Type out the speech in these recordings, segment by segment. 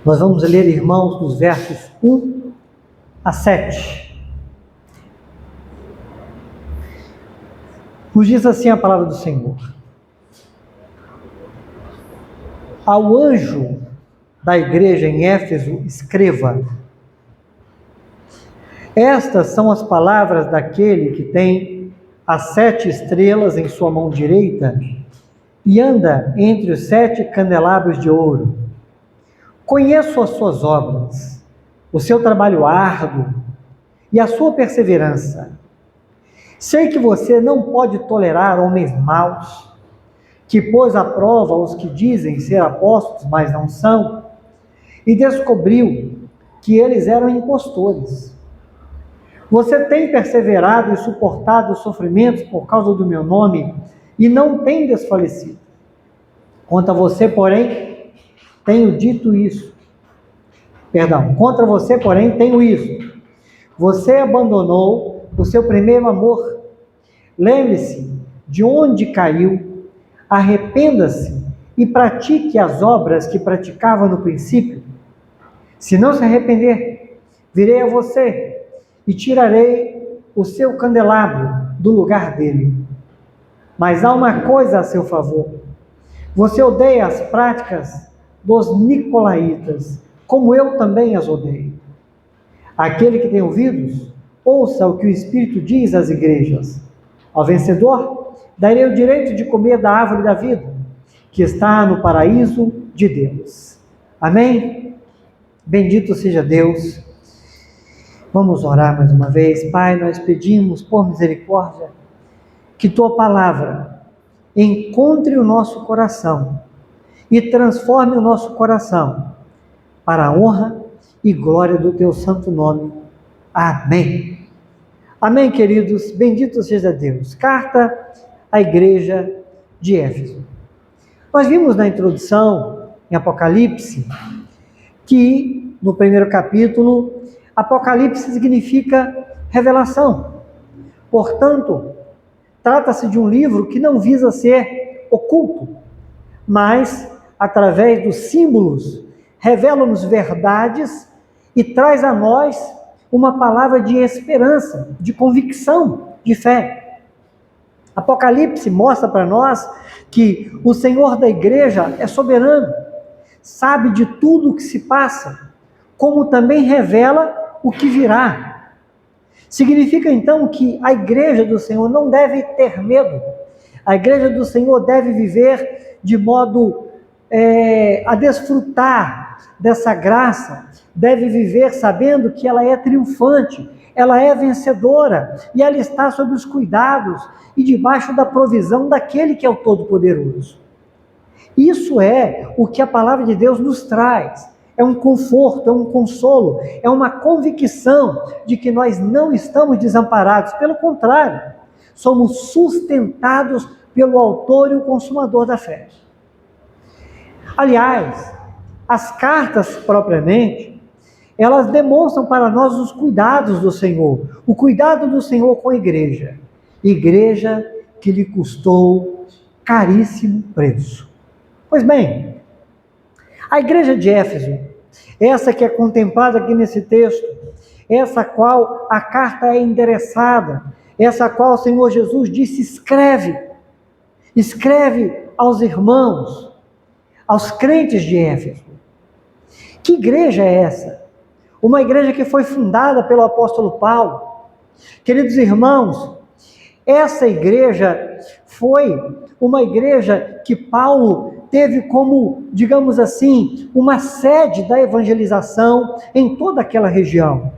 Nós vamos ler, irmãos, dos versos 1 a 7. Nos diz assim a palavra do Senhor: ao anjo da igreja em Éfeso, escreva: estas são as palavras daquele que tem as 7 estrelas em sua mão direita e anda entre os 7 candelabros de ouro. Conheço as suas obras, o seu trabalho árduo e a sua perseverança. Sei que você não pode tolerar homens maus, que pôs à prova os que dizem ser apóstolos, mas não são, e descobriu que eles eram impostores. Você tem perseverado e suportado os sofrimentos por causa do meu nome e não tem desfalecido. Contra você, porém, tenho isso. Você abandonou o seu primeiro amor. Lembre-se de onde caiu, arrependa-se e pratique as obras que praticava no princípio. Se não se arrepender, virei a você e tirarei o seu candelabro do lugar dele. Mas há uma coisa a seu favor: você odeia as práticas dos nicolaítas, como eu também as odeio. Aquele que tem ouvidos, ouça o que o Espírito diz às igrejas. Ao vencedor, darei o direito de comer da árvore da vida, que está no paraíso de Deus. Amém? Bendito seja Deus. Vamos orar mais uma vez. Pai, nós pedimos por misericórdia que Tua palavra encontre o nosso coração e transforme o nosso coração para a honra e glória do Teu santo nome. Amém. Amém, queridos. Bendito seja Deus. Carta à igreja de Éfeso. Nós vimos na introdução, em Apocalipse, que no primeiro capítulo, Apocalipse significa revelação. Portanto, trata-se de um livro que não visa ser oculto, mas, através dos símbolos, revela-nos verdades e traz a nós uma palavra de esperança, de convicção, de fé. Apocalipse mostra para nós que o Senhor da igreja é soberano, sabe de tudo o que se passa, como também revela o que virá. Significa então que a igreja do Senhor não deve ter medo. A igreja do Senhor deve viver de modo a desfrutar dessa graça, deve viver sabendo que ela é triunfante, ela é vencedora, e ela está sob os cuidados e debaixo da provisão daquele que é o Todo-Poderoso. Isso é o que a palavra de Deus nos traz. É um conforto, é um consolo, é uma convicção de que nós não estamos desamparados. Pelo contrário, somos sustentados pelo autor e o consumador da fé. Aliás, as cartas propriamente, elas demonstram para nós os cuidados do Senhor, o cuidado do Senhor com a igreja que lhe custou caríssimo preço. Pois bem, a igreja de Éfeso, essa que é contemplada aqui nesse texto, essa a qual a carta é endereçada, essa a qual o Senhor Jesus disse: escreve aos irmãos, aos crentes de Éfeso. Que igreja é essa? Uma igreja que foi fundada pelo apóstolo Paulo. Queridos irmãos, essa igreja foi uma igreja que Paulo teve como, digamos assim, uma sede da evangelização em toda aquela região.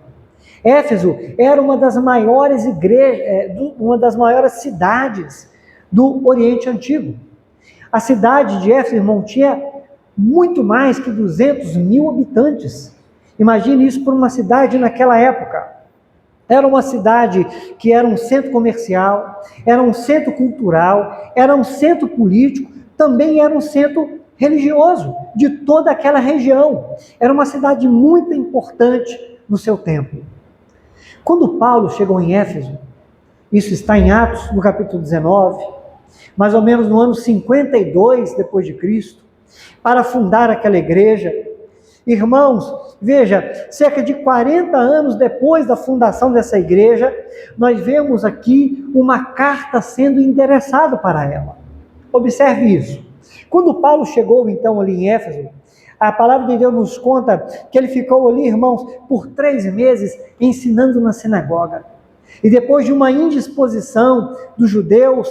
Éfeso era uma das maiores igrejas, uma das maiores cidades do Oriente Antigo. A cidade de Éfeso, irmão, tinha muito mais que 200.000 habitantes. Imagine isso por uma cidade naquela época. Era uma cidade que era um centro comercial, era um centro cultural, era um centro político, também era um centro religioso de toda aquela região. Era uma cidade muito importante no seu tempo. Quando Paulo chegou em Éfeso, isso está em Atos, no capítulo 19, mais ou menos no ano 52 depois de Cristo, para fundar aquela igreja, irmãos, veja, cerca de 40 anos depois da fundação dessa igreja, nós vemos aqui uma carta sendo endereçada para ela. Observe isso. Quando Paulo chegou então ali em Éfeso, a palavra de Deus nos conta que ele ficou ali, irmãos, por 3 meses ensinando na sinagoga. E depois de uma indisposição dos judeus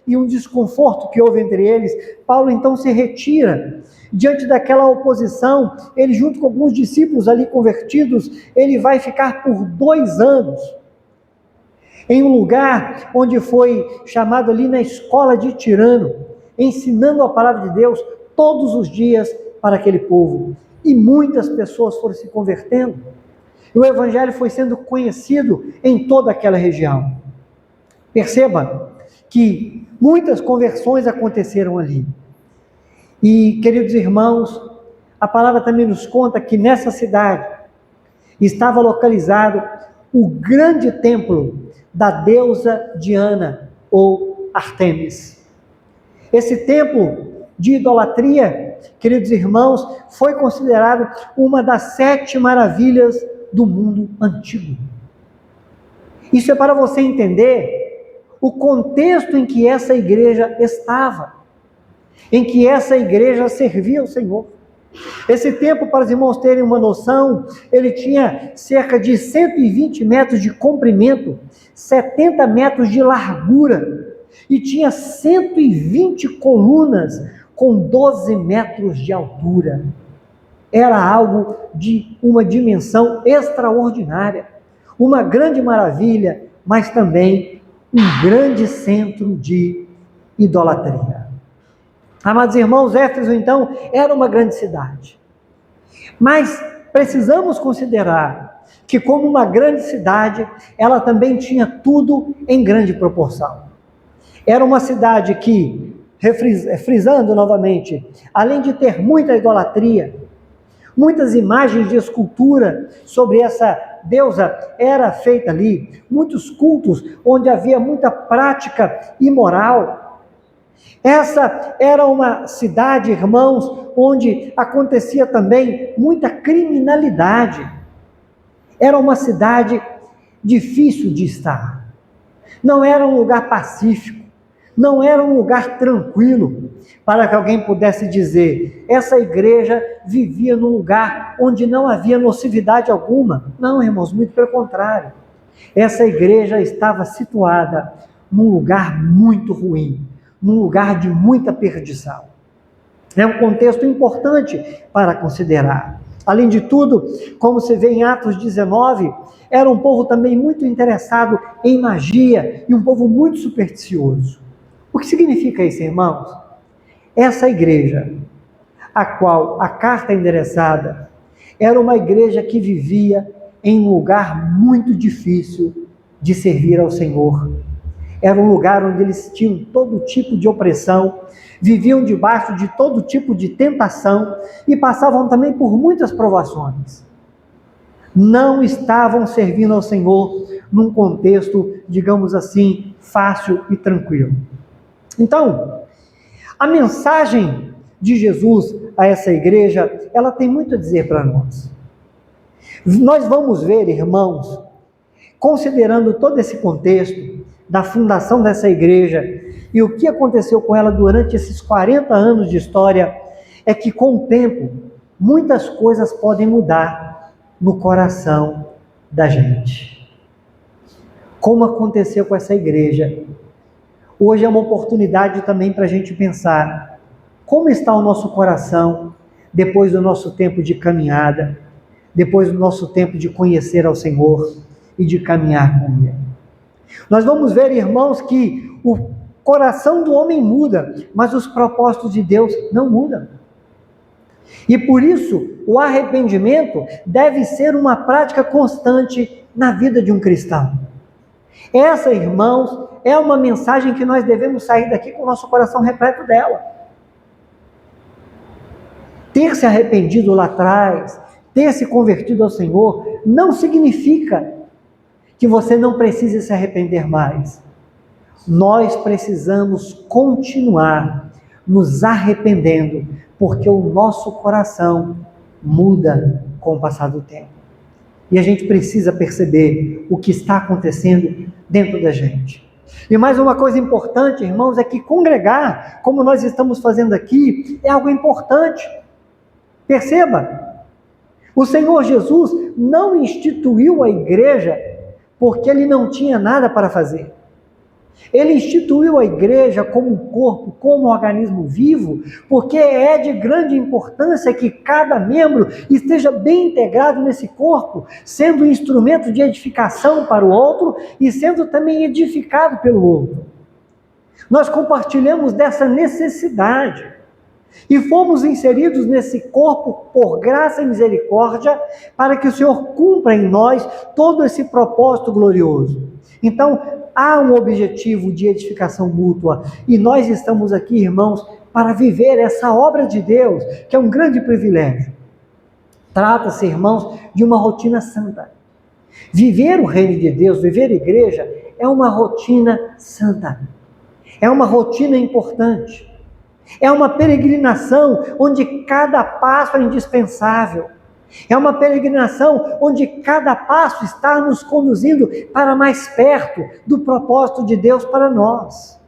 e um desconforto que houve entre eles, Paulo então se retira. Diante daquela oposição, ele junto com alguns discípulos ali convertidos, ele vai ficar por 2 anos em um lugar onde foi chamado ali na escola de Tirano, ensinando a palavra de Deus todos os dias para aquele povo. E muitas pessoas foram se convertendo. E o evangelho foi sendo conhecido em toda aquela região. Perceba que muitas conversões aconteceram ali. E, queridos irmãos, a palavra também nos conta que nessa cidade estava localizado o grande templo da deusa Diana, ou Artemis. Esse templo de idolatria, queridos irmãos, foi considerado uma das 7 maravilhas do mundo antigo. Isso é para você entender o contexto em que essa igreja estava, em que essa igreja servia ao Senhor. Esse templo, para os irmãos terem uma noção, ele tinha cerca de 120 metros de comprimento, 70 metros de largura, e tinha 120 colunas com 12 metros de altura. Era algo de uma dimensão extraordinária, uma grande maravilha, mas também um grande centro de idolatria. Amados irmãos, Éfeso então era uma grande cidade, mas precisamos considerar que como uma grande cidade, ela também tinha tudo em grande proporção. Era uma cidade que, frisando novamente, além de ter muita idolatria, muitas imagens de escultura sobre essa deusa era feita ali, muitos cultos onde havia muita prática imoral. Essa era uma cidade, irmãos, onde acontecia também muita criminalidade. Era uma cidade difícil de estar. Não era um lugar pacífico, não era um lugar tranquilo, para que alguém pudesse dizer, essa igreja vivia num lugar onde não havia nocividade alguma. Não, irmãos, muito pelo contrário. Essa igreja estava situada num lugar muito ruim, num lugar de muita perdição. É um contexto importante para considerar. Além de tudo, como se vê em Atos 19, era um povo também muito interessado em magia e um povo muito supersticioso. O que significa isso, irmãos? Essa igreja, a qual a carta é endereçada, era uma igreja que vivia em um lugar muito difícil de servir ao Senhor. Era um lugar onde eles tinham todo tipo de opressão, viviam debaixo de todo tipo de tentação e passavam também por muitas provações. Não estavam servindo ao Senhor num contexto, digamos assim, fácil e tranquilo. Então, a mensagem de Jesus a essa igreja, ela tem muito a dizer para nós. Nós vamos ver, irmãos, considerando todo esse contexto da fundação dessa igreja e o que aconteceu com ela durante esses 40 anos de história, é que com o tempo, muitas coisas podem mudar no coração da gente. Como aconteceu com essa igreja. Hoje é uma oportunidade também para a gente pensar como está o nosso coração depois do nosso tempo de caminhada, depois do nosso tempo de conhecer ao Senhor e de caminhar com Ele. Nós vamos ver, irmãos, que o coração do homem muda, mas os propósitos de Deus não mudam. E por isso, o arrependimento deve ser uma prática constante na vida de um cristão. Essa, irmãos, é uma mensagem que nós devemos sair daqui com o nosso coração repleto dela. Ter se arrependido lá atrás, ter se convertido ao Senhor, não significa que você não precise se arrepender mais. Nós precisamos continuar nos arrependendo, porque o nosso coração muda com o passar do tempo. E a gente precisa perceber o que está acontecendo dentro da gente. E mais uma coisa importante, irmãos, é que congregar, como nós estamos fazendo aqui, é algo importante. Perceba, o Senhor Jesus não instituiu a igreja porque Ele não tinha nada para fazer. Ele instituiu a igreja como um corpo, como um organismo vivo, porque é de grande importância que cada membro esteja bem integrado nesse corpo, sendo um instrumento de edificação para o outro e sendo também edificado pelo outro. Nós compartilhamos dessa necessidade e fomos inseridos nesse corpo por graça e misericórdia para que o Senhor cumpra em nós todo esse propósito glorioso. Então, há um objetivo de edificação mútua e nós estamos aqui, irmãos, para viver essa obra de Deus, que é um grande privilégio. Trata-se, irmãos, de uma rotina santa. Viver o reino de Deus, viver a igreja, é uma rotina santa. É uma rotina importante. É uma peregrinação onde cada passo é indispensável. É uma peregrinação onde cada passo está nos conduzindo para mais perto do propósito de Deus para nós.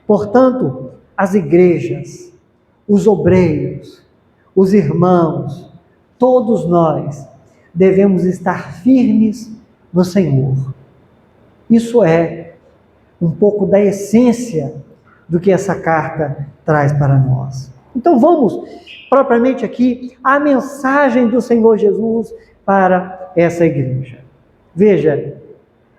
Portanto, as igrejas, os obreiros, os irmãos, todos nós devemos estar firmes no Senhor. Isso é um pouco da essência do que essa carta traz para nós. Então vamos propriamente aqui a mensagem do Senhor Jesus para essa igreja. Veja,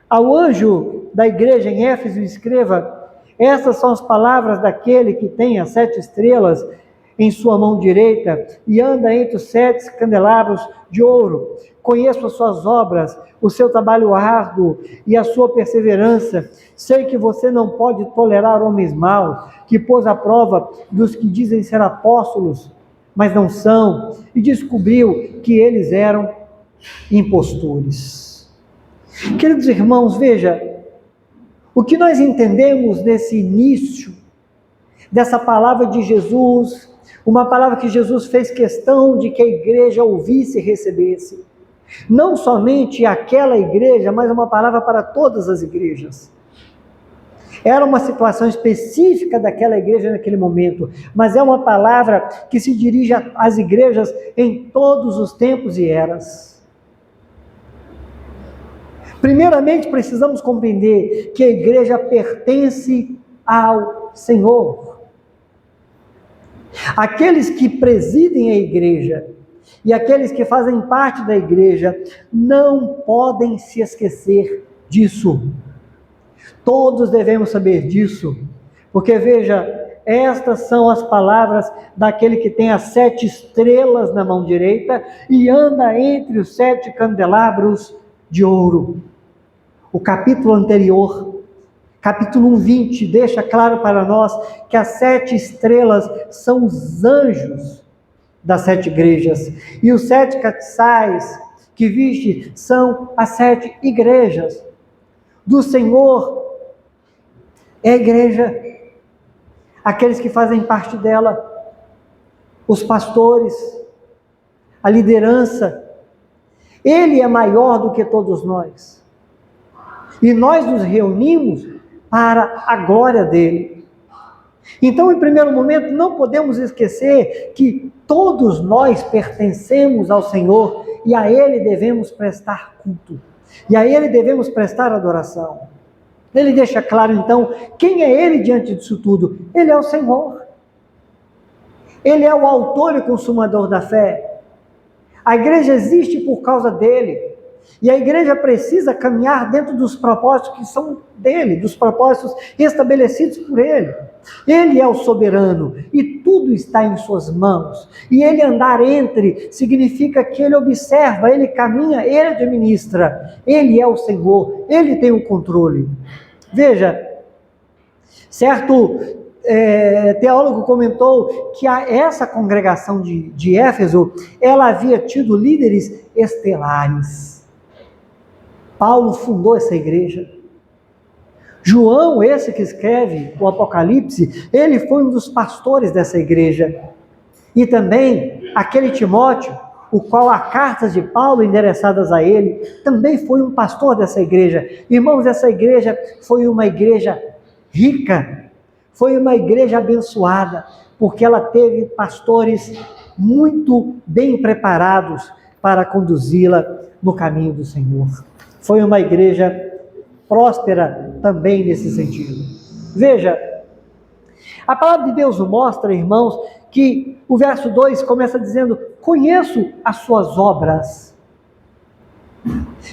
ao anjo da igreja em Éfeso escreva: essas são as palavras daquele que tem as 7 estrelas em sua mão direita e anda entre os 7 candelabros de ouro. Conheço as suas obras, o seu trabalho árduo e a sua perseverança. Sei que você não pode tolerar homens maus, que pôs à prova dos que dizem ser apóstolos, mas não são, e descobriu que eles eram impostores. Queridos irmãos, veja, o que nós entendemos nesse início, dessa palavra de Jesus, uma palavra que Jesus fez questão de que a igreja ouvisse e recebesse. Não somente aquela igreja, mas uma palavra para todas as igrejas. Era uma situação específica daquela igreja naquele momento, mas é uma palavra que se dirige às igrejas em todos os tempos e eras. Primeiramente, precisamos compreender que a igreja pertence ao Senhor. Aqueles que presidem a igreja e aqueles que fazem parte da igreja não podem se esquecer disso. Todos devemos saber disso, porque veja, estas são as palavras daquele que tem as 7 estrelas na mão direita e anda entre os 7 candelabros de ouro. O capítulo anterior, capítulo 20, deixa claro para nós que as 7 estrelas são os anjos das 7 igrejas, e os 7 castiçais que viste são as 7 igrejas do Senhor. É a igreja, aqueles que fazem parte dela, os pastores, a liderança. Ele é maior do que todos nós. E nós nos reunimos para a glória dele. Então, em primeiro momento, não podemos esquecer que todos nós pertencemos ao Senhor e a Ele devemos prestar culto. E a Ele devemos prestar adoração. Ele deixa claro, então, quem é Ele diante disso tudo? Ele é o Senhor. Ele é o autor e consumador da fé. A igreja existe por causa dele. E a igreja precisa caminhar dentro dos propósitos que são dele, dos propósitos estabelecidos por ele. Ele é o soberano e tudo está em suas mãos. E ele andar entre significa que ele observa, ele caminha, ele administra. Ele é o Senhor, ele tem o controle. Veja, certo teólogo comentou que essa congregação de Éfeso, ela havia tido líderes estelares. Paulo fundou essa igreja. João, esse que escreve o Apocalipse, ele foi um dos pastores dessa igreja. E também aquele Timóteo, o qual há cartas de Paulo endereçadas a ele, também foi um pastor dessa igreja. Irmãos, essa igreja foi uma igreja rica, foi uma igreja abençoada, porque ela teve pastores muito bem preparados para conduzi-la no caminho do Senhor. Foi uma igreja próspera também nesse sentido. Veja, a palavra de Deus mostra, irmãos, que o verso 2 começa dizendo: conheço as suas obras.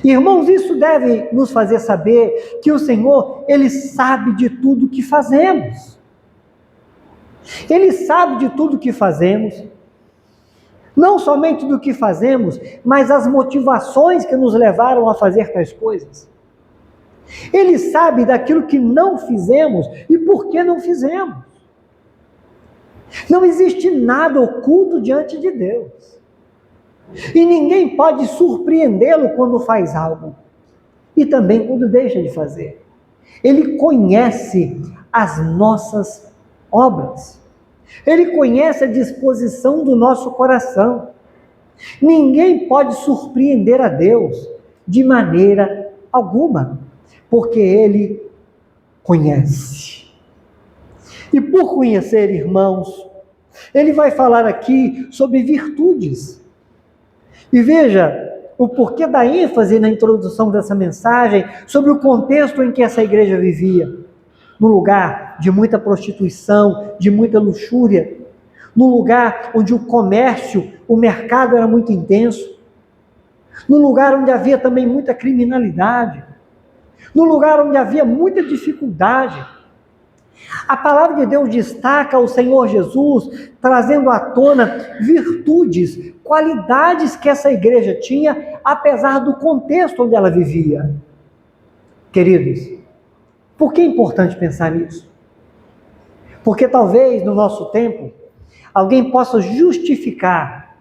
Irmãos, isso deve nos fazer saber que o Senhor, Ele sabe de tudo que fazemos. Ele sabe de tudo que fazemos. Não somente do que fazemos, mas as motivações que nos levaram a fazer tais coisas. Ele sabe daquilo que não fizemos e por que não fizemos. Não existe nada oculto diante de Deus. E ninguém pode surpreendê-lo quando faz algo. E também quando deixa de fazer. Ele conhece as nossas obras. Ele conhece a disposição do nosso coração. Ninguém pode surpreender a Deus de maneira alguma, porque Ele conhece. E por conhecer, irmãos, Ele vai falar aqui sobre virtudes. E veja o porquê da ênfase na introdução dessa mensagem sobre o contexto em que essa igreja vivia. Num lugar de muita prostituição, de muita luxúria, num lugar onde o comércio, o mercado era muito intenso, num lugar onde havia também muita criminalidade, num lugar onde havia muita dificuldade. A palavra de Deus destaca o Senhor Jesus, trazendo à tona virtudes, qualidades que essa igreja tinha, apesar do contexto onde ela vivia. Queridos, por que é importante pensar nisso? Porque talvez no nosso tempo, alguém possa justificar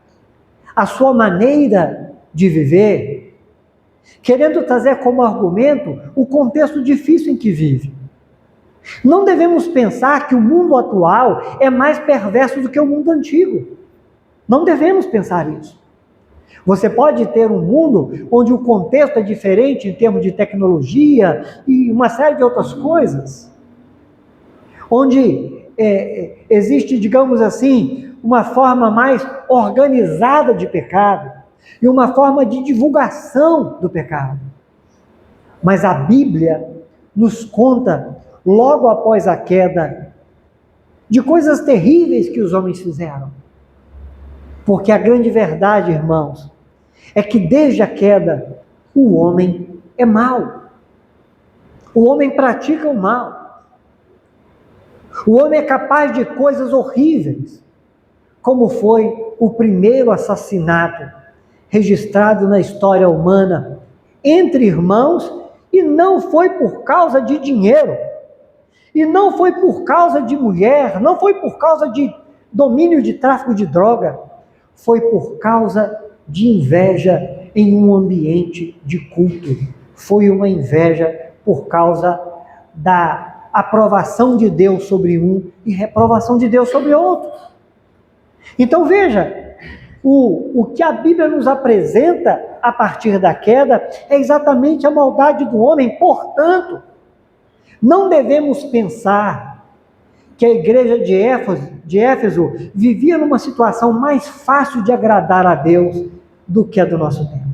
a sua maneira de viver, querendo trazer como argumento o contexto difícil em que vive. Não devemos pensar que o mundo atual é mais perverso do que o mundo antigo. Não devemos pensar isso. Você pode ter um mundo onde o contexto é diferente em termos de tecnologia e uma série de outras coisas. Onde existe, digamos assim, uma forma mais organizada de pecado e uma forma de divulgação do pecado. Mas a Bíblia nos conta, logo após a queda, de coisas terríveis que os homens fizeram. Porque a grande verdade, irmãos, é que desde a queda, o homem é mau. O homem pratica o mal. O homem é capaz de coisas horríveis, como foi o primeiro assassinato registrado na história humana entre irmãos, e não foi por causa de dinheiro, e não foi por causa de mulher, não foi por causa de domínio de tráfico de droga, foi por causa de inveja em um ambiente de culto. Foi uma inveja por causa da aprovação de Deus sobre um e reprovação de Deus sobre outro. Então veja, o que a Bíblia nos apresenta a partir da queda é exatamente a maldade do homem. Portanto, não devemos pensar que a igreja de Éfeso vivia numa situação mais fácil de agradar a Deus do que a do nosso tempo.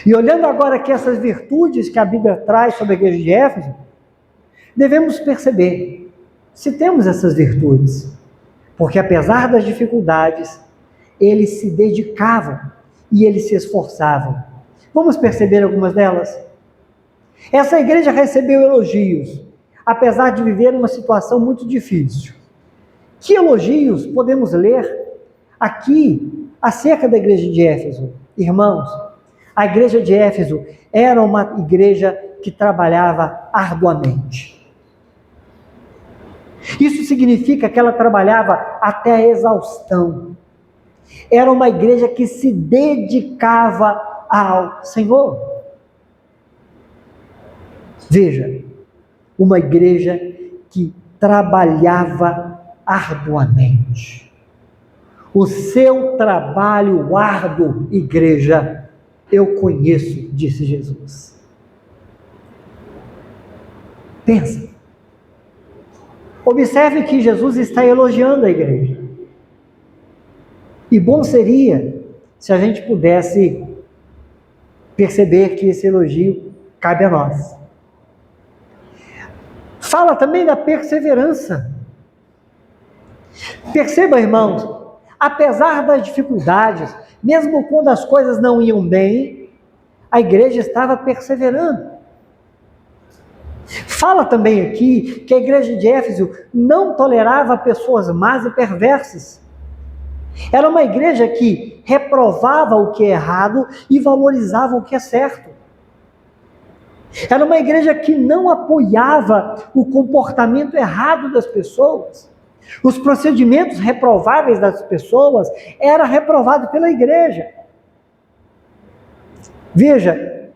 E olhando agora aqui essas virtudes que a Bíblia traz sobre a igreja de Éfeso, devemos perceber se temos essas virtudes, porque apesar das dificuldades, eles se dedicavam e eles se esforçavam. Vamos perceber algumas delas? Essa igreja recebeu elogios, apesar de viver uma situação muito difícil. Que elogios podemos ler aqui acerca da igreja de Éfeso? Irmãos, a igreja de Éfeso era uma igreja que trabalhava arduamente. Isso significa que ela trabalhava até a exaustão. Era uma igreja que se dedicava ao Senhor. Veja, uma igreja que trabalhava arduamente. O seu trabalho árduo, igreja, eu conheço, disse Jesus. Pensa. Observe que Jesus está elogiando a igreja. E bom seria se a gente pudesse perceber que esse elogio cabe a nós. Fala também da perseverança. Perceba, irmãos, apesar das dificuldades, mesmo quando as coisas não iam bem, a igreja estava perseverando. Fala também aqui que a igreja de Éfeso não tolerava pessoas más e perversas. Era uma igreja que reprovava o que é errado e valorizava o que é certo. Era uma igreja que não apoiava o comportamento errado das pessoas. Os procedimentos reprováveis das pessoas era reprovado pela igreja. Veja,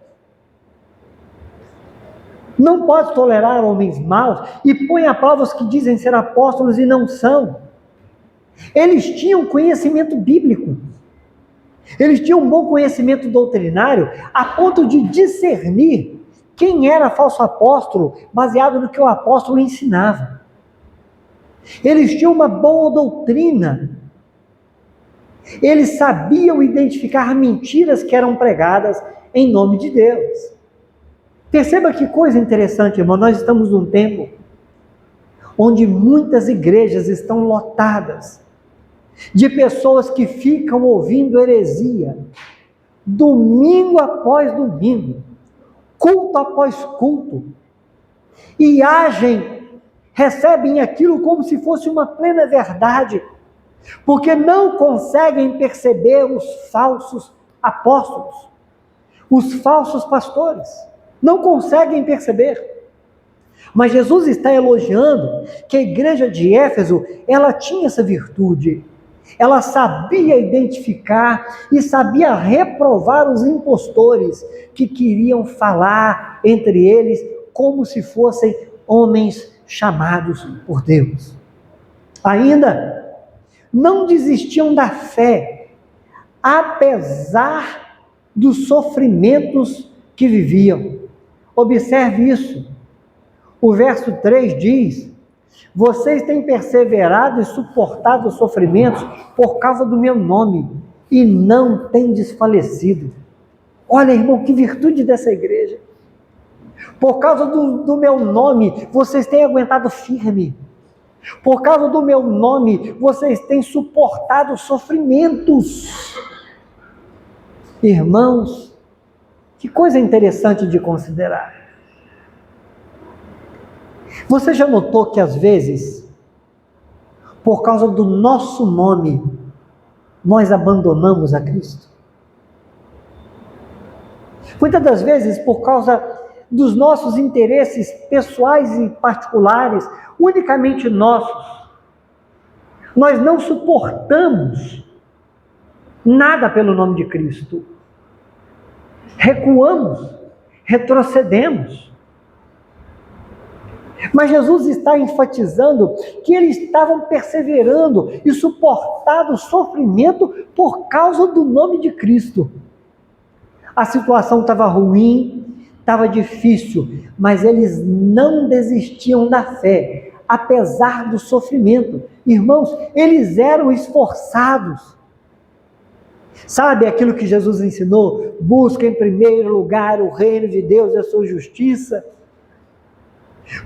não pode tolerar homens maus e põe à prova os que dizem ser apóstolos e não são. Eles tinham conhecimento bíblico. Eles tinham um bom conhecimento doutrinário a ponto de discernir quem era falso apóstolo baseado no que o apóstolo ensinava. Eles tinham uma boa doutrina. Eles sabiam identificar mentiras que eram pregadas em nome de Deus. Perceba que coisa interessante, irmão. Nós estamos num tempo onde muitas igrejas estão lotadas de pessoas que ficam ouvindo heresia, domingo após domingo, culto após culto, e recebem aquilo como se fosse uma plena verdade, porque não conseguem perceber os falsos apóstolos, os falsos pastores, não conseguem perceber. Mas Jesus está elogiando que a igreja de Éfeso, ela tinha essa virtude. Ela sabia identificar e sabia reprovar os impostores que queriam falar entre eles como se fossem homens chamados por Deus. Ainda não desistiam da fé, apesar dos sofrimentos que viviam. Observe isso. O verso 3 diz: vocês têm perseverado e suportado os sofrimentos por causa do meu nome e não têm desfalecido. Olha, irmão, que virtude dessa igreja. Por causa do meu nome, vocês têm aguentado firme. Por causa do meu nome, vocês têm suportado sofrimentos. Irmãos, que coisa interessante de considerar. Você já notou que às vezes, por causa do nosso nome, nós abandonamos a Cristo? Muitas das vezes, por causa dos nossos interesses pessoais e particulares, unicamente nossos, nós não suportamos nada pelo nome de Cristo. Recuamos, retrocedemos. Mas Jesus está enfatizando que eles estavam perseverando e suportando o sofrimento por causa do nome de Cristo. A situação estava ruim, estava difícil, mas eles não desistiam da fé, apesar do sofrimento. Irmãos, eles eram esforçados. Sabe aquilo que Jesus ensinou? Busca em primeiro lugar o reino de Deus e a sua justiça.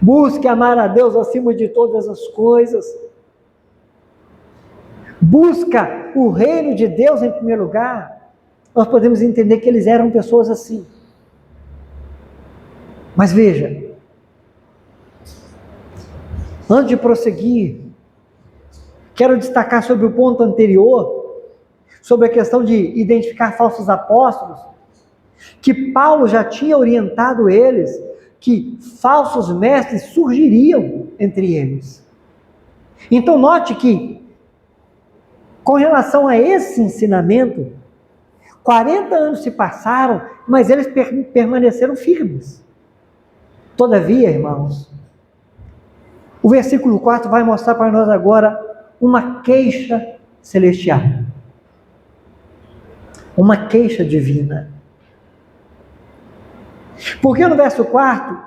Busque amar a Deus acima de todas as coisas. Busca o reino de Deus em primeiro lugar. Nós podemos entender que eles eram pessoas assim. Mas veja, antes de prosseguir, quero destacar sobre o ponto anterior, sobre a questão de identificar falsos apóstolos, que Paulo já tinha orientado eles que falsos mestres surgiriam entre eles. Então note que, com relação a esse ensinamento, 40 anos se passaram, mas eles permaneceram firmes. Todavia, irmãos, o versículo 4 vai mostrar para nós agora uma queixa celestial. Uma queixa divina. Porque no verso 4,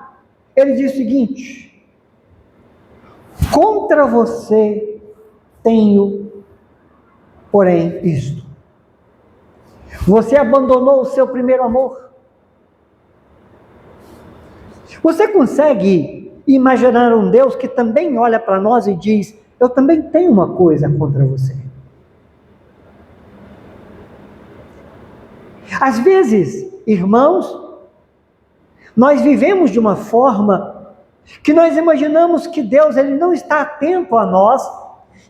ele diz o seguinte: contra você tenho, porém, isto. Você abandonou o seu primeiro amor. Você consegue imaginar um Deus que também olha para nós e diz: eu também tenho uma coisa contra você? Às vezes, irmãos, nós vivemos de uma forma que nós imaginamos que Deus ele não está atento a nós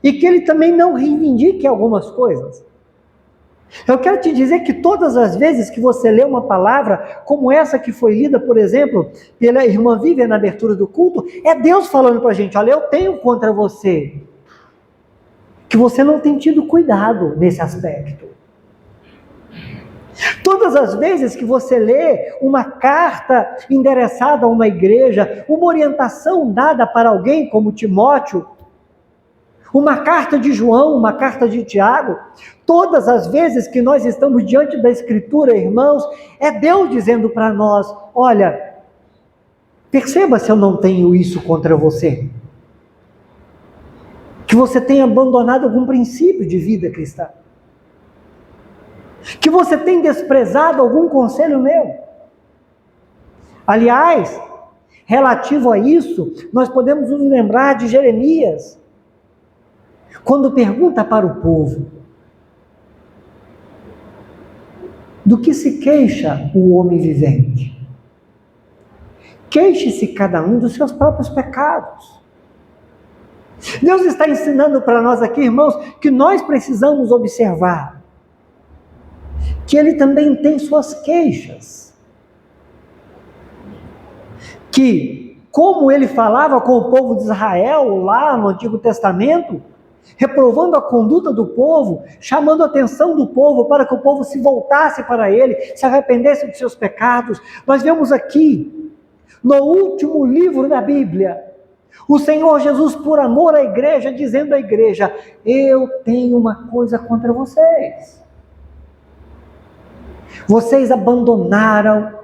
e que ele também não reivindique algumas coisas. Eu quero te dizer que todas as vezes que você lê uma palavra como essa que foi lida, por exemplo, pela irmã Vivian na abertura do culto, é Deus falando para a gente: olha, eu tenho contra você, que você não tem tido cuidado nesse aspecto. Todas as vezes que você lê uma carta endereçada a uma igreja, uma orientação dada para alguém como Timóteo, uma carta de João, uma carta de Tiago, todas as vezes que nós estamos diante da Escritura, irmãos, é Deus dizendo para nós: olha, perceba se eu não tenho isso contra você. Que você tenha abandonado algum princípio de vida cristã. Que você tenha desprezado algum conselho meu. Aliás, relativo a isso, nós podemos nos lembrar de Jeremias, quando pergunta para o povo: do que se queixa o homem vivente? Queixe-se cada um dos seus próprios pecados. Deus está ensinando para nós aqui, irmãos, que nós precisamos observar que Ele também tem suas queixas. Que, como Ele falava com o povo de Israel lá no Antigo Testamento, reprovando a conduta do povo, chamando a atenção do povo para que o povo se voltasse para Ele, se arrependesse dos seus pecados. Nós vemos aqui, no último livro da Bíblia, o Senhor Jesus, por amor à igreja, dizendo à igreja: eu tenho uma coisa contra vocês. Vocês abandonaram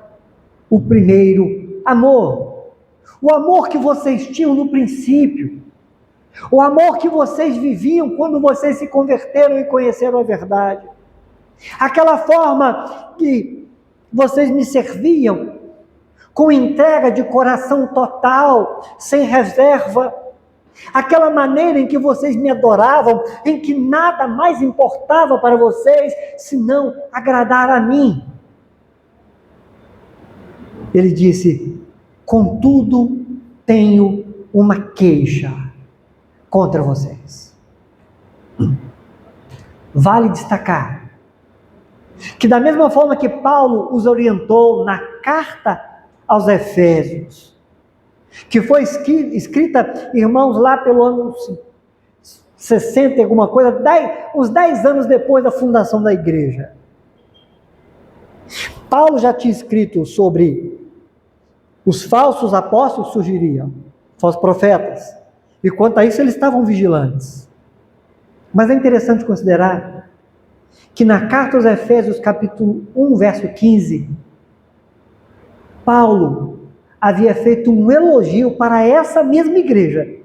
o primeiro amor. O amor que vocês tinham no princípio. O amor que vocês viviam quando vocês se converteram e conheceram a verdade. Aquela forma que vocês me serviam com entrega de coração total, sem reserva. Aquela maneira em que vocês me adoravam, em que nada mais importava para vocês senão agradar a mim. Ele disse: contudo, tenho uma queixa contra vocês. Vale destacar que, da mesma forma que Paulo os orientou na carta aos Efésios, que foi escrita, irmãos, lá pelo ano 60 e alguma coisa, uns 10 anos depois da fundação da igreja. Paulo já tinha escrito sobre os falsos apóstolos surgiriam, falsos profetas, e quanto a isso eles estavam vigilantes. Mas é interessante considerar que na carta aos Efésios, capítulo 1, verso 15, Paulo havia feito um elogio para essa mesma igreja.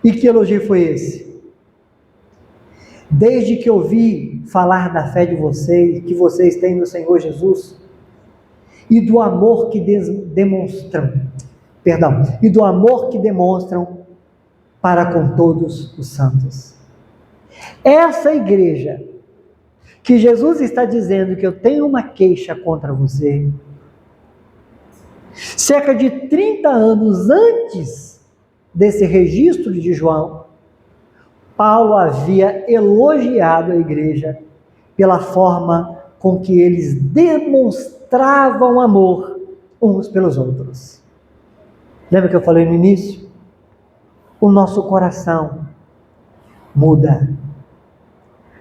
E que elogio foi esse? Desde que ouvi falar da fé de vocês, que vocês têm no Senhor Jesus, e do amor que demonstram para com todos os santos. Essa igreja, que Jesus está dizendo que eu tenho uma queixa contra você, cerca de 30 anos antes desse registro de João, Paulo havia elogiado a igreja pela forma com que eles demonstravam amor uns pelos outros. Lembra que eu falei no início? O nosso coração muda,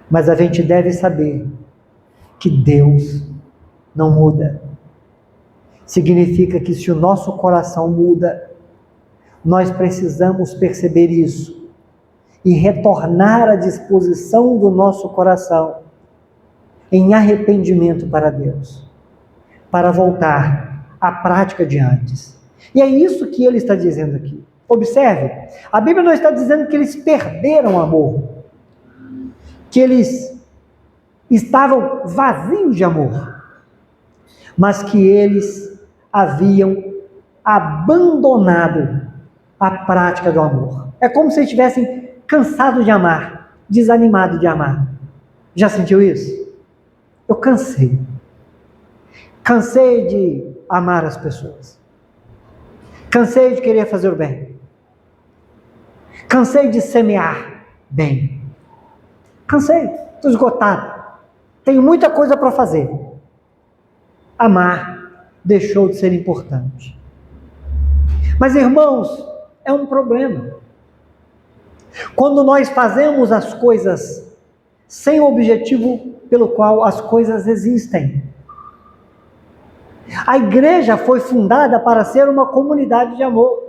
mas a gente deve saber que Deus não muda. Significa que se o nosso coração muda, nós precisamos perceber isso e retornar à disposição do nosso coração em arrependimento para Deus, para voltar à prática de antes. E é isso que ele está dizendo aqui. Observe, a Bíblia não está dizendo que eles perderam o amor, que eles estavam vazios de amor, mas que eles haviam abandonado a prática do amor. É como se estivessem cansados de amar, desanimados de amar. Já sentiu isso? Eu cansei. Cansei de amar as pessoas. Cansei de querer fazer o bem. Cansei de semear bem. Cansei, estou esgotado. Tenho muita coisa para fazer. Amar deixou de ser importante. Mas, irmãos, é um problema. Quando nós fazemos as coisas sem o objetivo pelo qual as coisas existem. A igreja foi fundada para ser uma comunidade de amor.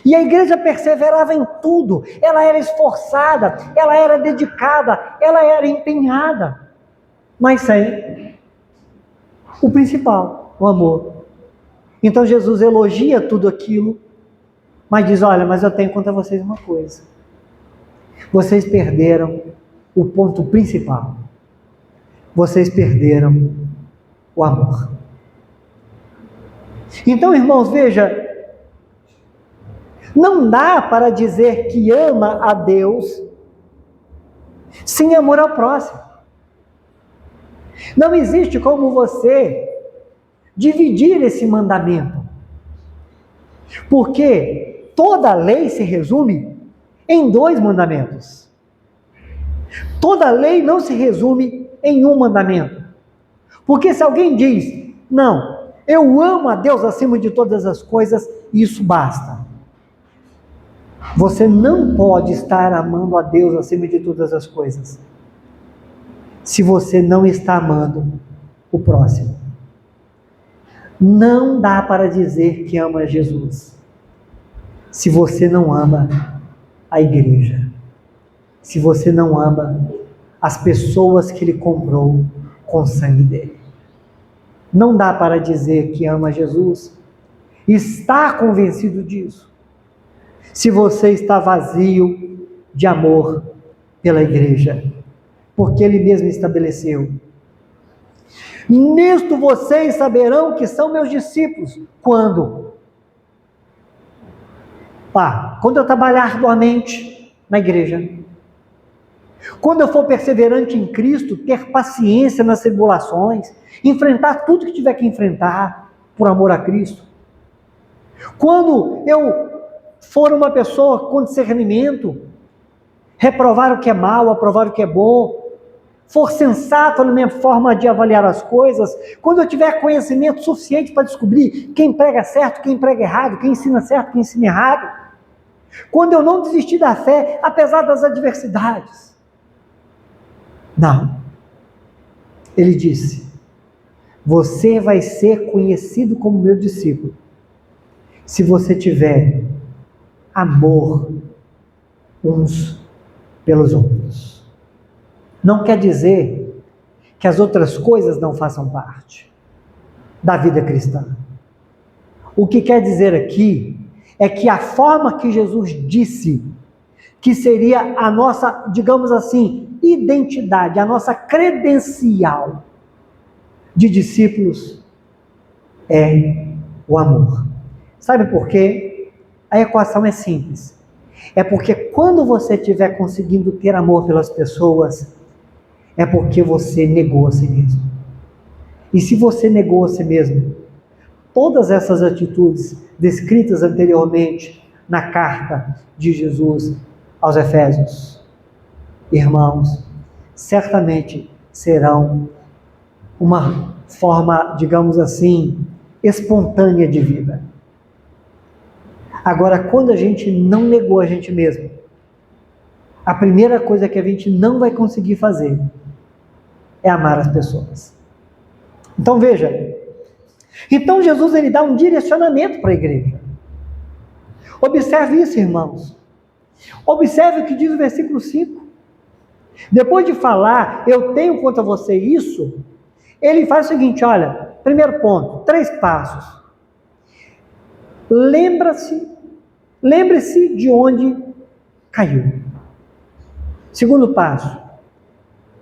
E a igreja perseverava em tudo. Ela era esforçada, ela era dedicada, ela era empenhada. Mas sem o principal, o amor. Então Jesus elogia tudo aquilo, mas diz, olha, mas eu tenho contra vocês uma coisa. Vocês perderam o ponto principal. Vocês perderam o amor. Então, irmãos, veja, não dá para dizer que ama a Deus sem amor ao próximo. Não existe como você dividir esse mandamento. Porque toda lei se resume em 2 mandamentos. Toda lei não se resume em um mandamento. Porque se alguém diz, não, eu amo a Deus acima de todas as coisas, isso basta. Você não pode estar amando a Deus acima de todas as coisas se você não está amando o próximo. Não dá para dizer que ama Jesus se você não ama a igreja, se você não ama as pessoas que Ele comprou com o sangue dele. Não dá para dizer que ama Jesus, está convencido disso, se você está vazio de amor pela igreja, porque Ele mesmo estabeleceu. Nisto vocês saberão que são meus discípulos. Quando? Quando eu trabalhar arduamente na igreja. Quando eu for perseverante em Cristo, ter paciência nas tribulações, enfrentar tudo que tiver que enfrentar por amor a Cristo. Quando eu for uma pessoa com discernimento, reprovar o que é mal, aprovar o que é bom, for sensato na minha forma de avaliar as coisas, quando eu tiver conhecimento suficiente para descobrir quem prega certo, quem prega errado, quem ensina certo, quem ensina errado, quando eu não desistir da fé, apesar das adversidades. Não. Ele disse, você vai ser conhecido como meu discípulo, se você tiver amor uns pelos outros. Não quer dizer que as outras coisas não façam parte da vida cristã. O que quer dizer aqui é que a forma que Jesus disse que seria a nossa, digamos assim, identidade, a nossa credencial de discípulos é o amor. Sabe por quê? A equação é simples. É porque quando você estiver conseguindo ter amor pelas pessoas, é porque você negou a si mesmo. E se você negou a si mesmo, todas essas atitudes descritas anteriormente na carta de Jesus aos Efésios, irmãos, certamente serão uma forma, digamos assim, espontânea de vida. Agora, quando a gente não negou a gente mesmo, a primeira coisa que a gente não vai conseguir fazer é amar as pessoas. Então veja, então Jesus ele dá um direcionamento para a igreja. Observe isso, irmãos. Observe o que diz o versículo 5. Depois de falar, eu tenho contra você isso, ele faz o seguinte, olha, primeiro ponto, 3 passos. Lembre-se de onde caiu. Segundo passo,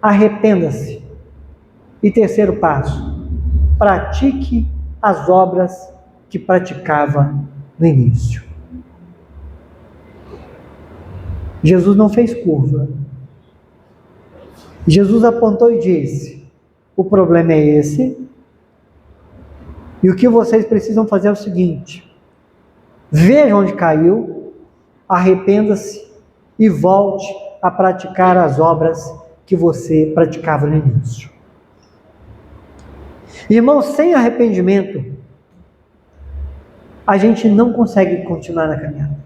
arrependa-se. E terceiro passo, pratique as obras que praticava no início. Jesus não fez curva. Jesus apontou e disse, o problema é esse, e o que vocês precisam fazer é o seguinte, veja onde caiu, arrependa-se e volte a praticar as obras que você praticava no início. Irmãos, sem arrependimento, a gente não consegue continuar na caminhada.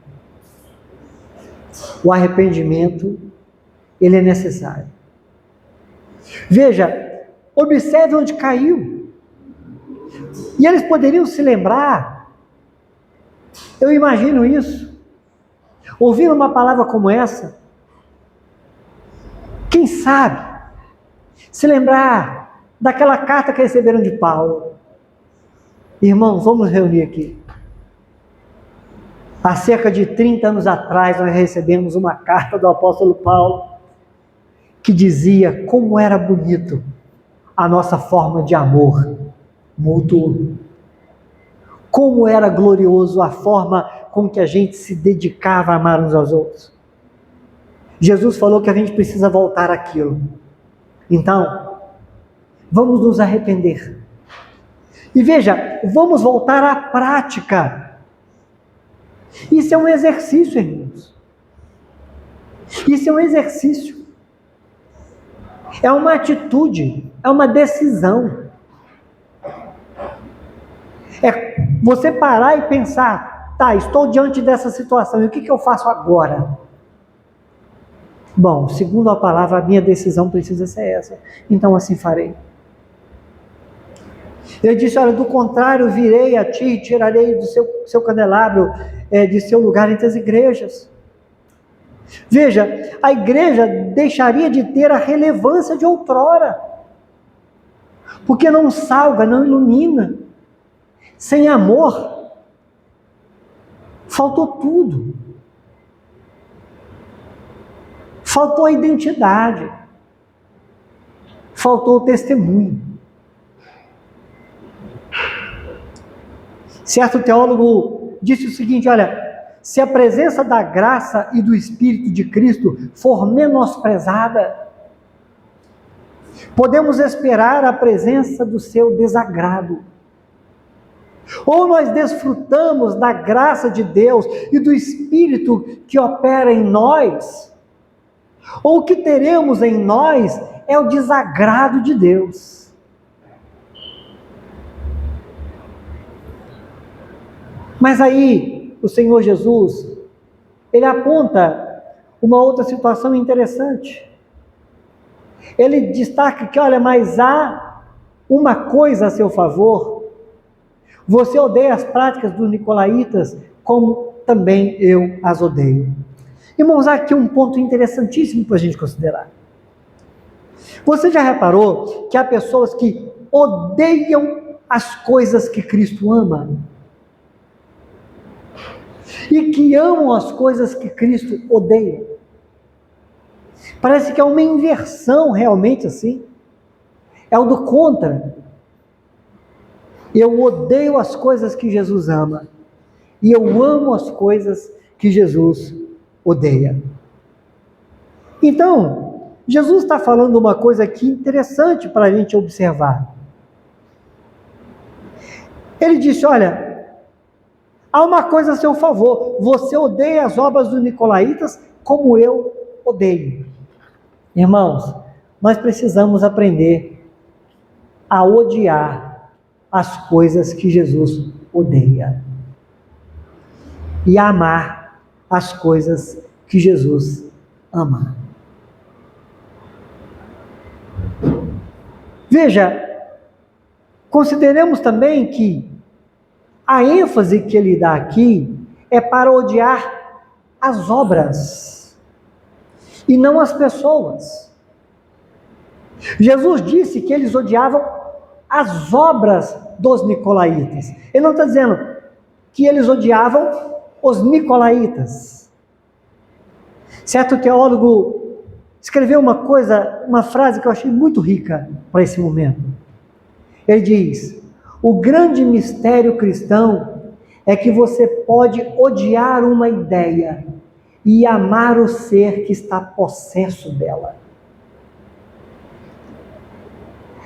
O arrependimento, ele é necessário. Veja, observe onde caiu. E eles poderiam se lembrar, eu imagino isso, ouvindo uma palavra como essa, quem sabe, se lembrar daquela carta que receberam de Paulo. Irmãos, vamos reunir aqui. Há cerca de 30 anos atrás, nós recebemos uma carta do apóstolo Paulo, que dizia como era bonito a nossa forma de amor mútuo. Como era glorioso a forma com que a gente se dedicava a amar uns aos outros. Jesus falou que a gente precisa voltar àquilo. Então, vamos nos arrepender. E veja, vamos voltar à prática. Isso é um exercício, irmãos. Isso é um exercício. É uma atitude, é uma decisão. É você parar e pensar, tá, estou diante dessa situação, e o que eu faço agora? Bom, segundo a palavra, a minha decisão precisa ser essa, então assim farei. Ele disse, olha, do contrário, virei a ti e tirarei do seu candelabro, de seu lugar entre as igrejas. Veja, a igreja deixaria de ter a relevância de outrora, porque não salga, não ilumina. Sem amor, faltou tudo. Faltou a identidade. Faltou o testemunho. Certo teólogo disse o seguinte, olha, se a presença da graça e do Espírito de Cristo for menosprezada, podemos esperar a presença do seu desagrado. Ou nós desfrutamos da graça de Deus e do Espírito que opera em nós, ou o que teremos em nós é o desagrado de Deus. Mas aí, o Senhor Jesus, ele aponta uma outra situação interessante. Ele destaca que, olha, mas há uma coisa a seu favor. Você odeia as práticas dos nicolaítas, como também eu as odeio. Irmãos, há aqui um ponto interessantíssimo para a gente considerar. Você já reparou que há pessoas que odeiam as coisas que Cristo ama? E que amam as coisas que Cristo odeia? Parece que é uma inversão realmente assim. É o do contra. Eu odeio as coisas que Jesus ama. E eu amo as coisas que Jesus odeia. Então, Jesus está falando uma coisa aqui interessante para a gente observar. Ele disse, olha, há uma coisa a seu favor, você odeia as obras dos nicolaítas como eu odeio. Irmãos, nós precisamos aprender a odiar as coisas que Jesus odeia e a amar as coisas que Jesus ama. Veja, consideremos também que a ênfase que ele dá aqui é para odiar as obras e não as pessoas. Jesus disse que eles odiavam as obras dos nicolaítas. Ele não está dizendo que eles odiavam os nicolaítas. Certo teólogo escreveu uma frase que eu achei muito rica para esse momento. Ele diz: o grande mistério cristão é que você pode odiar uma ideia e amar o ser que está possesso dela.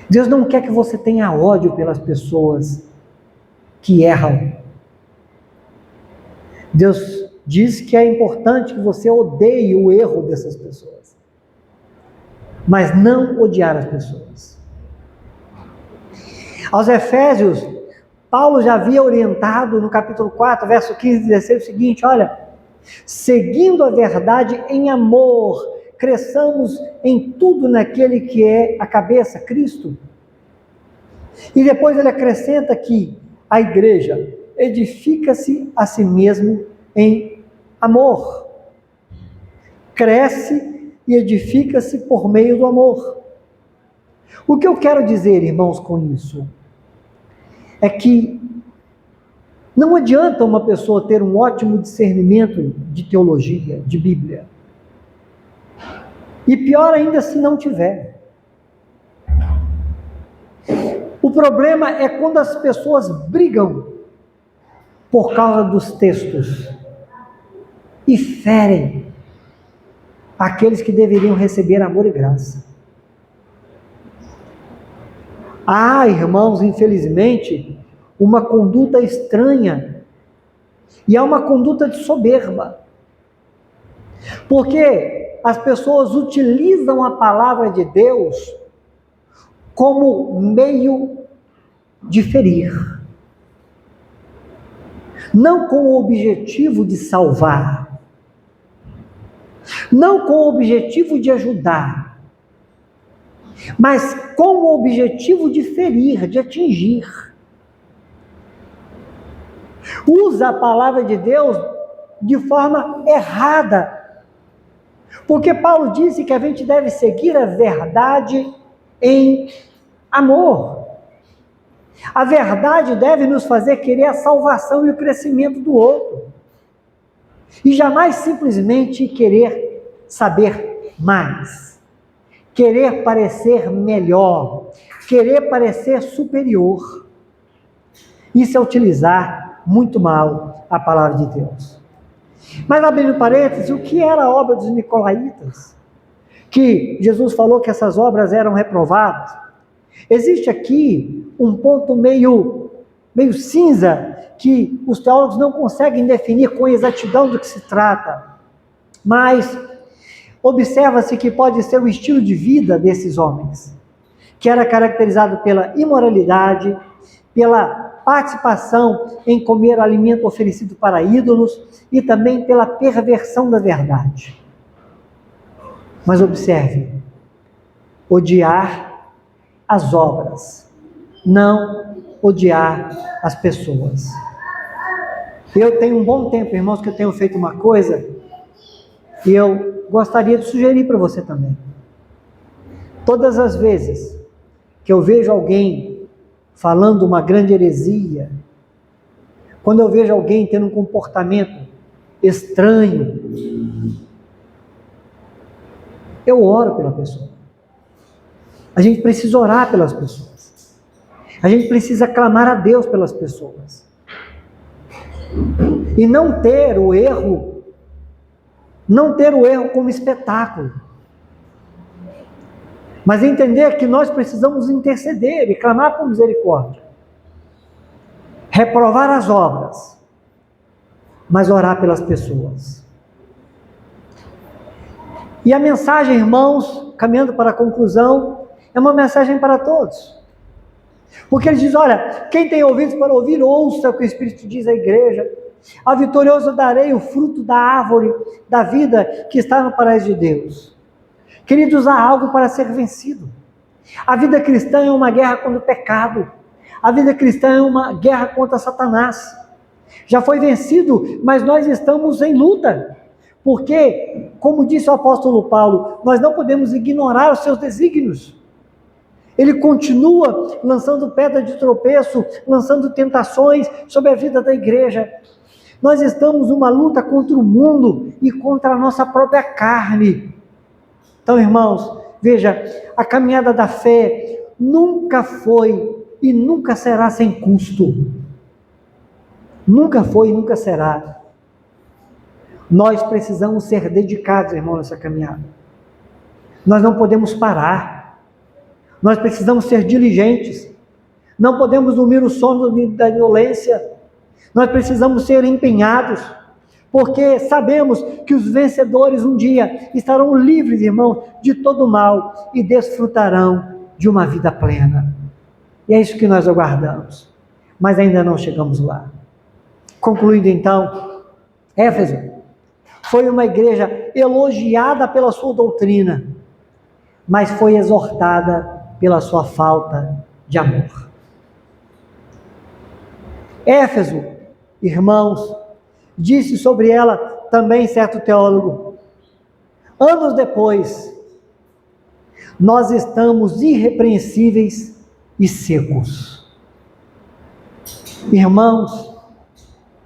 Deus não quer que você tenha ódio pelas pessoas que erram. Deus diz que é importante que você odeie o erro dessas pessoas, mas não odiar as pessoas. Aos Efésios, Paulo já havia orientado no capítulo 4, verso 15 e 16 o seguinte: olha, seguindo a verdade em amor, cresçamos em tudo naquele que é a cabeça, Cristo. E depois ele acrescenta que a igreja edifica-se a si mesmo em amor. Cresce e edifica-se por meio do amor. O que eu quero dizer, irmãos, com isso? É que não adianta uma pessoa ter um ótimo discernimento de teologia, de Bíblia. E pior ainda se não tiver. O problema é quando as pessoas brigam por causa dos textos e ferem aqueles que deveriam receber amor e graça. Há, irmãos, infelizmente, uma conduta estranha, e há uma conduta de soberba, porque as pessoas utilizam a palavra de Deus como meio de ferir, não com o objetivo de salvar, não com o objetivo de ajudar, mas com o objetivo de ferir, de atingir. Usa a palavra de Deus de forma errada, porque Paulo disse que a gente deve seguir a verdade em amor. A verdade deve nos fazer querer a salvação e o crescimento do outro, e jamais simplesmente querer saber mais, querer parecer melhor, querer parecer superior. Isso é utilizar muito mal a palavra de Deus. Mas abrindo parênteses, o que era a obra dos nicolaítas? Que Jesus falou que essas obras eram reprovadas. Existe aqui um ponto meio cinza, que os teólogos não conseguem definir com exatidão do que se trata. Mas observa-se que pode ser o estilo de vida desses homens, que era caracterizado pela imoralidade, pela participação em comer alimento oferecido para ídolos e também pela perversão da verdade. Mas observe, odiar as obras, não odiar as pessoas. Eu tenho um bom tempo, irmãos, que eu tenho feito uma coisa e eu gostaria de sugerir para você também. Todas as vezes que eu vejo alguém falando uma grande heresia, quando eu vejo alguém tendo um comportamento estranho, eu oro pela pessoa. A gente precisa orar pelas pessoas. A gente precisa clamar a Deus pelas pessoas. E não ter o erro como espetáculo. Mas entender que nós precisamos interceder e clamar por misericórdia. Reprovar as obras, mas orar pelas pessoas. E a mensagem, irmãos, caminhando para a conclusão, é uma mensagem para todos. Porque ele diz, olha, quem tem ouvidos para ouvir, ouça o que o Espírito diz à igreja. Ao vitorioso darei o fruto da árvore da vida que está no paraíso de Deus. Queridos, há algo para ser vencido. A vida cristã é uma guerra contra o pecado. A vida cristã é uma guerra contra Satanás. Já foi vencido, mas nós estamos em luta. Porque, como disse o apóstolo Paulo, nós não podemos ignorar os seus desígnios. Ele continua lançando pedra de tropeço, lançando tentações sobre a vida da igreja. Nós estamos numa luta contra o mundo e contra a nossa própria carne. Então, irmãos, veja, a caminhada da fé nunca foi e nunca será sem custo. Nunca foi e nunca será. Nós precisamos ser dedicados, irmão, nessa caminhada. Nós não podemos parar. Nós precisamos ser diligentes. Não podemos dormir o sono da violência. Nós precisamos ser empenhados, porque sabemos que os vencedores um dia estarão livres, irmão, de todo mal e desfrutarão de uma vida plena. E é isso que nós aguardamos. Mas ainda não chegamos lá. Concluindo então, Éfeso foi uma igreja elogiada pela sua doutrina, mas foi exortada pela sua falta de amor. Éfeso, irmãos, disse sobre ela também certo teólogo: anos depois, nós estamos irrepreensíveis e secos. Irmãos,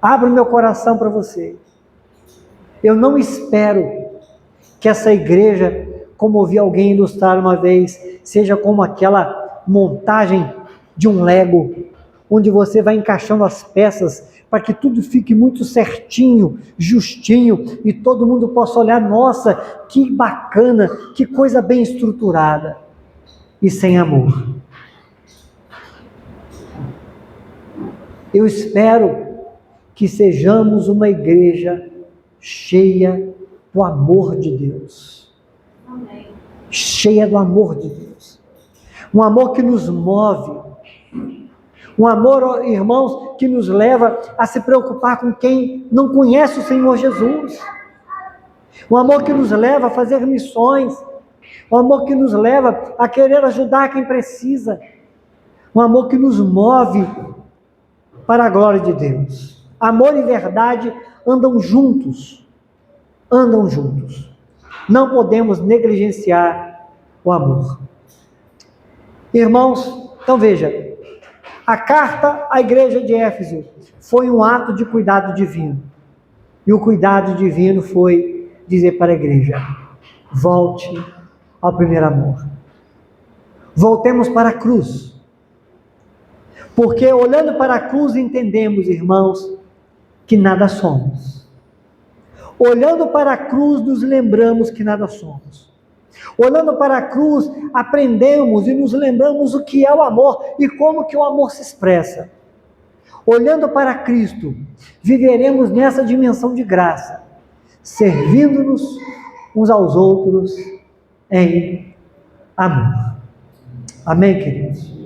abro meu coração para você. Eu não espero que essa igreja, como ouvi alguém ilustrar uma vez, seja como aquela montagem de um Lego, onde você vai encaixando as peças para que tudo fique muito certinho, justinho, e todo mundo possa olhar, nossa, que bacana, que coisa bem estruturada, e sem amor. Eu espero que sejamos uma igreja cheia do amor de Deus. Amém. Cheia do amor de Deus. Um amor que nos move. Um amor, irmãos, que nos leva a se preocupar com quem não conhece o Senhor Jesus. Um amor que nos leva a fazer missões. Um amor que nos leva a querer ajudar quem precisa. Um amor que nos move para a glória de Deus. Amor e verdade andam juntos. Andam juntos. Não podemos negligenciar o amor. Irmãos, então veja, a carta à igreja de Éfeso foi um ato de cuidado divino. E o cuidado divino foi dizer para a igreja: volte ao primeiro amor. Voltemos para a cruz. Porque olhando para a cruz entendemos, irmãos, que nada somos. Olhando para a cruz nos lembramos que nada somos. Olhando para a cruz aprendemos e nos lembramos o que é o amor e como que o amor se expressa. Olhando para Cristo, viveremos nessa dimensão de graça, servindo-nos uns aos outros em amor. Amém, queridos?